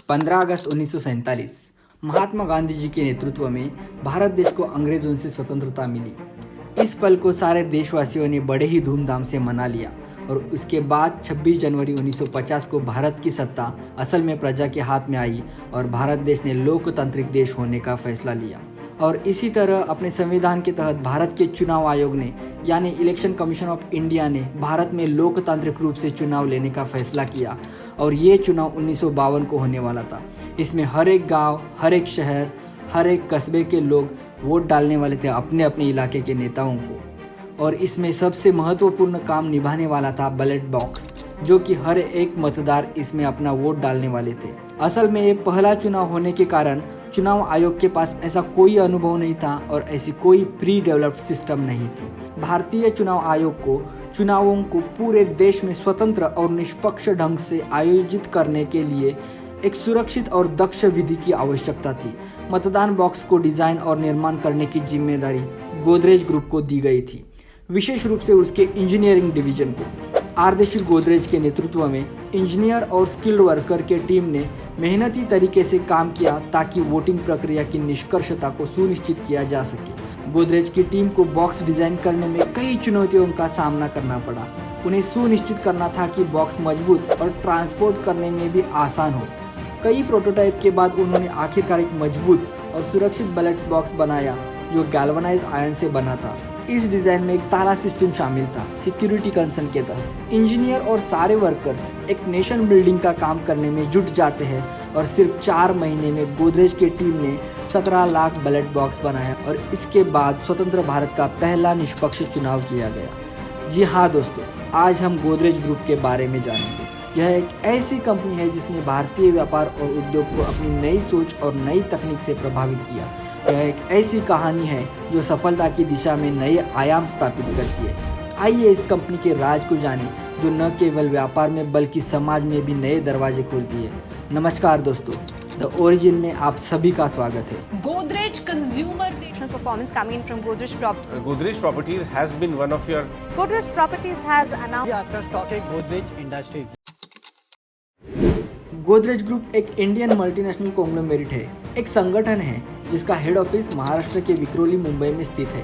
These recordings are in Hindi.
15 अगस्त 1947 महात्मा गांधी जी के नेतृत्व में भारत देश को अंग्रेजों से स्वतंत्रता मिली। इस पल को सारे देशवासियों ने बड़े ही धूमधाम से मना लिया और उसके बाद 26 जनवरी 1950 को भारत की सत्ता असल में प्रजा के हाथ में आई और भारत देश ने लोकतांत्रिक देश होने का फैसला लिया। और इसी तरह अपने संविधान के तहत भारत के चुनाव आयोग ने यानी इलेक्शन कमीशन ऑफ इंडिया ने भारत में लोकतांत्रिक रूप से चुनाव लेने का फैसला किया और ये चुनाव 1952 को होने वाला था। इसमें हर एक गांव, हर एक शहर, हर एक कस्बे के लोग वोट डालने वाले थे अपने अपने इलाके के नेताओं को। और इसमें सबसे महत्वपूर्ण काम निभाने वाला था बैलेट बॉक्स, जो कि हर एक मतदार इसमें अपना वोट डालने वाले थे। असल में ये पहला चुनाव होने के कारण चुनाव आयोग के पास ऐसा कोई अनुभव नहीं था और ऐसी कोई प्री डेवलप्ड सिस्टम नहीं थी। भारतीय चुनाव आयोग को चुनावों को पूरे देश में स्वतंत्र और निष्पक्ष ढंग से आयोजित करने के लिए एक सुरक्षित और दक्ष विधि की आवश्यकता थी। मतदान बॉक्स को डिजाइन और निर्माण करने की जिम्मेदारी गोदरेज ग्रुप को दी गई थी, विशेष रूप से उसके इंजीनियरिंग डिवीजन को। आरदेशी गोदरेज के नेतृत्व में इंजीनियर और स्किल्ड वर्कर के टीम ने मेहनती तरीके से काम किया ताकि वोटिंग प्रक्रिया की निष्कर्षता को सुनिश्चित किया जा सके। गोदरेज की टीम को बॉक्स डिजाइन करने में कई चुनौतियों का सामना करना पड़ा। उन्हें सुनिश्चित करना था कि बॉक्स मजबूत और ट्रांसपोर्ट करने में भी आसान हो। कई प्रोटोटाइप के बाद उन्होंने आखिरकार एक मजबूत और सुरक्षित बैलेट बॉक्स बनाया जो गैल्वनाइज्ड आयरन से बना था। इस डिजाइन में एक ताला सिस्टम शामिल था सिक्योरिटी कंसर्न के तहत। इंजीनियर और सारे वर्कर्स एक नेशन बिल्डिंग का काम करने में जुट जाते हैं और सिर्फ 4 महीने में गोदरेज की टीम ने 17 लाख बैलेट बॉक्स बनाया और इसके बाद स्वतंत्र भारत का पहला निष्पक्ष चुनाव किया गया। जी हाँ दोस्तों, आज हम गोदरेज ग्रुप के बारे में जानेंगे। यह एक ऐसी कंपनी है जिसने भारतीय व्यापार और उद्योग को अपनी नई सोच और नई तकनीक से प्रभावित किया। यह एक ऐसी कहानी है जो सफलता की दिशा में नए आयाम स्थापित करती है। आइए इस कंपनी के राज को जानें जो न केवल व्यापार में बल्कि समाज में भी नए दरवाजे खोलती है। नमस्कार दोस्तों, द ओरिजिन में आप सभी का स्वागत है। Godrej consumer performance coming in from Godrej Properties. Godrej Properties has been one of your Godrej Properties has announced आज का स्टॉक है गोदरेज इंडस्ट्रीज। गोदरेज ग्रुप एक इंडियन मल्टीनेशनल कॉन्ग्लोमेरेट है, एक संगठन है जिसका हेड ऑफिस महाराष्ट्र के विक्रोली मुंबई में स्थित है,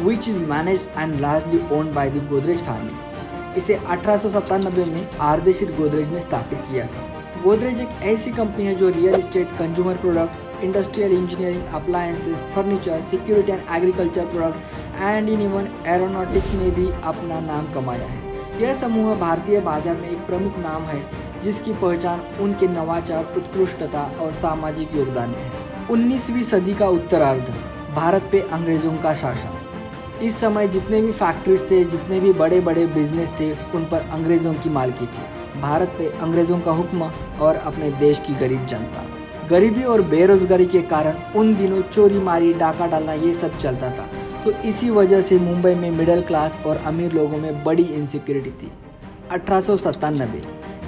which is managed and largely owned by the Godrej family. इसे 1897 में आरदेशी गोदरेज ने स्थापित किया था। गोदरेज एक ऐसी कंपनी है जो real estate, consumer products, industrial engineering, appliances, furniture, security and agriculture product and even aeronautics में भी अपना नाम कमाया है। यह समूह भारतीय बाजार में एक प्रमुख नाम है जिसकी पहचान उनके नवाचार, उत्कृष्टता और सामाजिक योगदान में है। 19वीं सदी का उत्तरार्ध, भारत पे अंग्रेजों का शासन। इस समय जितने भी फैक्ट्रीज थे, जितने भी बड़े बड़े बिजनेस थे, उन पर अंग्रेजों की मालकी थी। भारत पे अंग्रेजों का हुक्म और अपने देश की गरीब जनता। गरीबी और बेरोजगारी के कारण उन दिनों चोरी मारी, डाका डालना ये सब चलता था। तो इसी वजह से मुंबई में मिडिल क्लास और अमीर लोगों में बड़ी इनसिक्योरिटी थी। 1897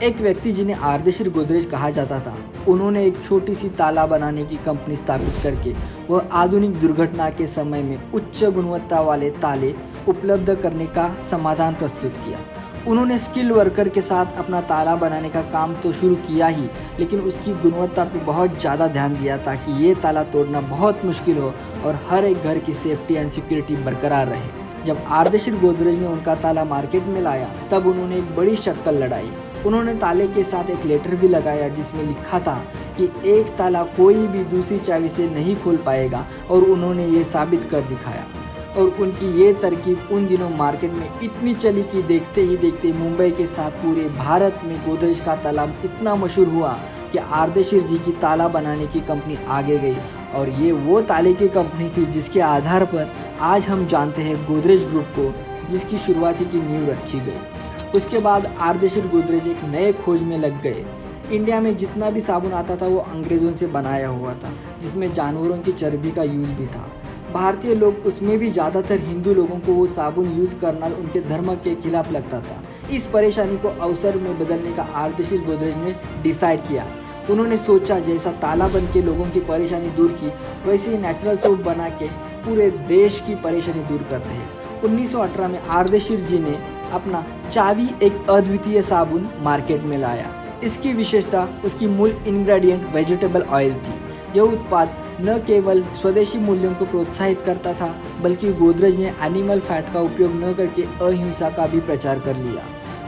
एक व्यक्ति जिन्हें आरदेशी गोदरेज कहा जाता था, उन्होंने एक छोटी सी ताला बनाने की कंपनी स्थापित करके वह आधुनिक दुर्घटना के समय में उच्च गुणवत्ता वाले ताले उपलब्ध करने का समाधान प्रस्तुत किया। उन्होंने स्किल्ड वर्कर के साथ अपना ताला बनाने का काम तो शुरू किया ही, लेकिन उसकी गुणवत्ता पर बहुत ज़्यादा ध्यान दिया ताकि ये ताला तोड़ना बहुत मुश्किल हो और हर एक घर की सेफ्टी एंड सिक्योरिटी बरकरार रहे। जब आरदेशी गोदरेज ने उनका ताला मार्केट में लाया तब उन्होंने एक बड़ी शक्ल लड़ाई। उन्होंने ताले के साथ एक लेटर भी लगाया जिसमें लिखा था कि एक ताला कोई भी दूसरी चाबी से नहीं खोल पाएगा और उन्होंने ये साबित कर दिखाया। और उनकी ये तरकीब उन दिनों मार्केट में इतनी चली कि देखते ही देखते मुंबई के साथ पूरे भारत में गोदरेज का ताला इतना मशहूर हुआ कि आरदेशी जी की ताला बनाने की कंपनी आगे गई और ये वो ताले की कंपनी थी जिसके आधार पर आज हम जानते हैं गोदरेज ग्रुप को, जिसकी शुरुआती की नींव रखी गई। उसके बाद आरदेशी गोदरेज एक नए खोज में लग गए। इंडिया में जितना भी साबुन आता था वो अंग्रेज़ों से बनाया हुआ था, जिसमें जानवरों की चर्बी का यूज़ भी था। भारतीय लोग, उसमें भी ज़्यादातर हिंदू लोगों को वो साबुन यूज़ करना उनके धर्म के खिलाफ लगता था। इस परेशानी को अवसर में बदलने का आरदेशी गोदरेज ने डिसाइड किया। उन्होंने सोचा जैसा ताला बन के लोगों की परेशानी दूर की, वैसे ही नेचुरल सोप बना के पूरे देश की परेशानी दूर करते हैं। 1918 में आरदेशी जी ने अपना चावी एक अद्वितीय साबुन मार्केट में लाया। इसकी विशेषता उसकी मूल इंग्रेडिएंट वेजिटेबल ऑयल थी। यह उत्पाद न केवल स्वदेशी मूल्यों को प्रोत्साहित करता था, बल्कि गोदरेज ने एनिमल फैट का उपयोग न करके अहिंसा का भी प्रचार कर लिया।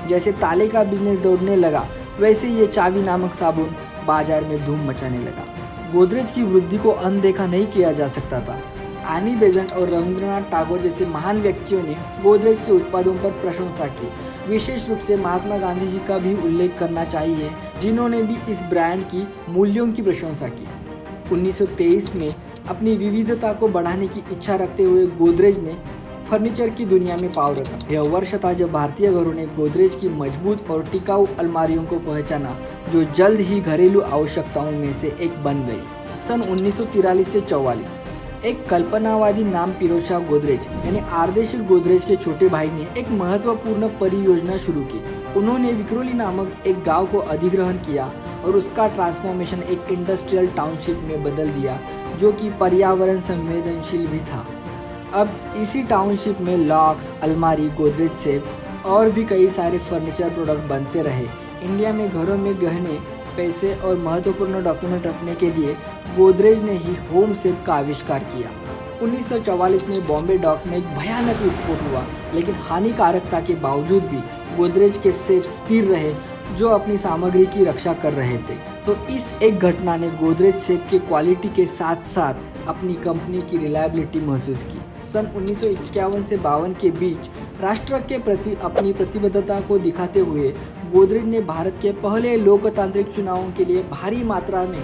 जैसे ताले का बिजनेस दौड़ने लगा, वैसे ये चाबी नामक साबुन बाजार में धूम मचाने लगा। गोदरेज की वृद्धि को अनदेखा नहीं किया जा सकता था। एनी बेजेंट और रविंद्रनाथ टैगोर जैसे महान व्यक्तियों ने गोदरेज के उत्पादों पर प्रशंसा की। विशेष रूप से महात्मा गांधी जी का भी उल्लेख करना चाहिए, जिन्होंने भी इस ब्रांड की मूल्यों की प्रशंसा की। 1923 में अपनी विविधता को बढ़ाने की इच्छा रखते हुए गोदरेज ने फर्नीचर की दुनिया में पाँव रखा। यह वर्ष था जब भारतीय घरों ने गोदरेज की मजबूत और टिकाऊ अलमारियों को पहचाना, जो जल्द ही घरेलू आवश्यकताओं में से एक बन गई। सन 1943 से 44 एक कल्पनावादी नाम फिरोज शाह गोदरेज यानी आर्देशिर गोदरेज के छोटे भाई ने एक महत्वपूर्ण परियोजना शुरू की। उन्होंने विक्रोली नामक एक गांव को अधिग्रहण किया और उसका ट्रांसफॉर्मेशन एक इंडस्ट्रियल टाउनशिप में बदल दिया, जो कि पर्यावरण संवेदनशील भी था। अब इसी टाउनशिप में लॉक्स, अलमारी, गोदरेज सेफ और भी कई सारे फर्नीचर प्रोडक्ट बनते रहे। इंडिया में घरों में गहने, पैसे और महत्वपूर्ण डॉक्यूमेंट रखने के लिए गोदरेज ने ही होम सेफ का आविष्कार किया। 1944 में बॉम्बे डॉक्स में एक भयानक विस्फोट हुआ, लेकिन हानिकारकता के बावजूद भी गोदरेज के सेफ स्थिर रहे, जो अपनी सामग्री की रक्षा कर रहे थे। तो इस एक घटना ने गोदरेज सेफ के क्वालिटी के साथ साथ अपनी कंपनी की रिलायबिलिटी महसूस की। सन 1951 से 52 के बीच राष्ट्र के प्रति अपनी प्रतिबद्धता को दिखाते हुए गोदरेज ने भारत के पहले लोकतांत्रिक चुनावों के लिए भारी मात्रा में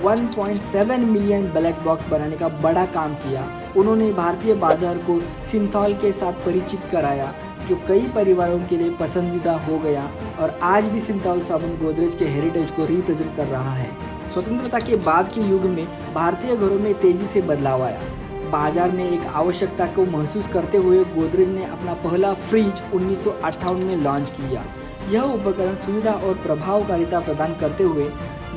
1.7 मिलियन बैलेट बॉक्स बनाने का बड़ा काम किया। उन्होंने भारतीय बाजार को सिंथॉल के साथ परिचित कराया, जो कई परिवारों के लिए पसंदीदा हो गया और आज भी सिंथॉल साबुन गोदरेज के हेरिटेज को रिप्रेजेंट कर रहा है। स्वतंत्रता के बाद के युग में भारतीय घरों में तेजी से बदलाव आया। बाजार में एक आवश्यकता को महसूस करते हुए गोदरेज ने अपना पहला फ्रिज 1958 में लॉन्च किया। यह उपकरण सुविधा और प्रभावकारिता प्रदान करते हुए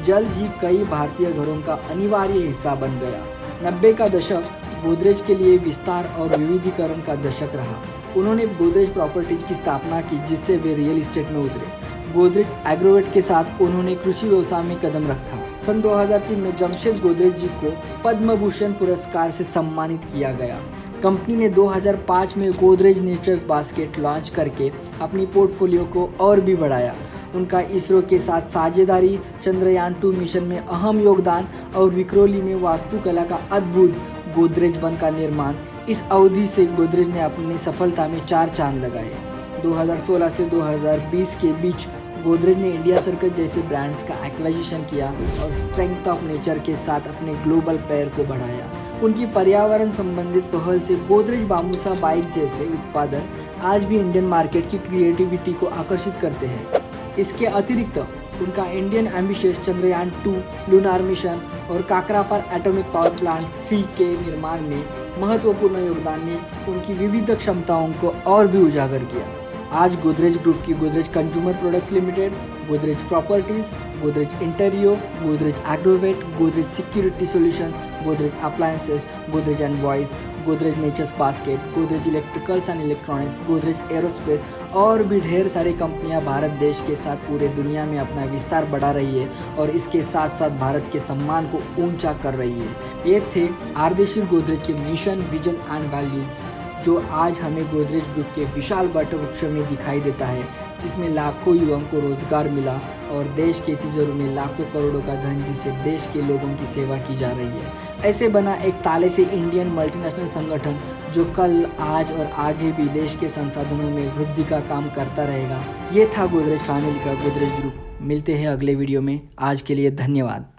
जल्द ही कई भारतीय घरों का अनिवार्य हिस्सा बन गया। 90 का दशक गोदरेज के लिए विस्तार और विविधीकरण का दशक रहा। उन्होंने गोदरेज प्रॉपर्टीज की स्थापना की, जिससे वे रियल एस्टेट में उतरे। गोदरेज एग्रोवेट के साथ उन्होंने कृषि व्यवसाय में कदम रखा। सन 2003 में जमशेद गोदरेज जी को पद्म भूषण पुरस्कार से सम्मानित किया गया। कंपनी ने 2005 में गोदरेज नेचर्स बास्केट लॉन्च करके अपनी पोर्टफोलियो को और भी बढ़ाया। उनका इसरो के साथ साझेदारी, चंद्रयान 2 मिशन में अहम योगदान और विक्रोली में वास्तुकला का अद्भुत गोदरेज वन का निर्माण, इस अवधि से गोदरेज ने अपनी सफलता में 4 चांद लगाए। 2016 से 2020 के बीच गोदरेज ने इंडिया सर्कल जैसे ब्रांड्स का एक्विजिशन किया और स्ट्रेंथ ऑफ नेचर के साथ अपने ग्लोबल पैर को बढ़ाया। उनकी पर्यावरण संबंधित पहल से गोदरेज बाम्बूसा बाइक जैसे उत्पादन आज भी इंडियन मार्केट की क्रिएटिविटी को आकर्षित करते हैं। इसके अतिरिक्त उनका Indian ambitious Chandrayaan 2 lunar mission और काकरापार एटॉमिक पावर प्लांट 3 के निर्माण में महत्वपूर्ण योगदान ने उनकी विविध क्षमताओं को और भी उजागर किया। आज गोदरेज ग्रुप की Godrej consumer products limited, Godrej properties, Godrej Interio, Godrej Agrovet, Godrej security solution, Godrej appliances, Godrej and Boyce, Godrej Nature's Basket, Godrej electricals and electronics, Godrej aerospace और भी ढेर सारी कंपनियां भारत देश के साथ पूरे दुनिया में अपना विस्तार बढ़ा रही है और इसके साथ साथ भारत के सम्मान को ऊंचा कर रही है। ये थे आर्देशिर गोदरेज के मिशन, विजन एंड वैल्यूज, जो आज हमें गोदरेज ग्रुप के विशाल वटवृक्ष में दिखाई देता है, जिसमें लाखों युवाओं को रोजगार मिला और देश के तिजोरी में लाखों करोड़ों का धन, जिससे देश के लोगों की सेवा की जा रही है। ऐसे बना एक ताले से इंडियन मल्टीनेशनल संगठन, जो कल, आज और आगे भी देश के संसाधनों में वृद्धि का काम करता रहेगा। ये था गोदरेज फैमिली का गोदरेज ग्रुप। मिलते हैं अगले वीडियो में। आज के लिए धन्यवाद।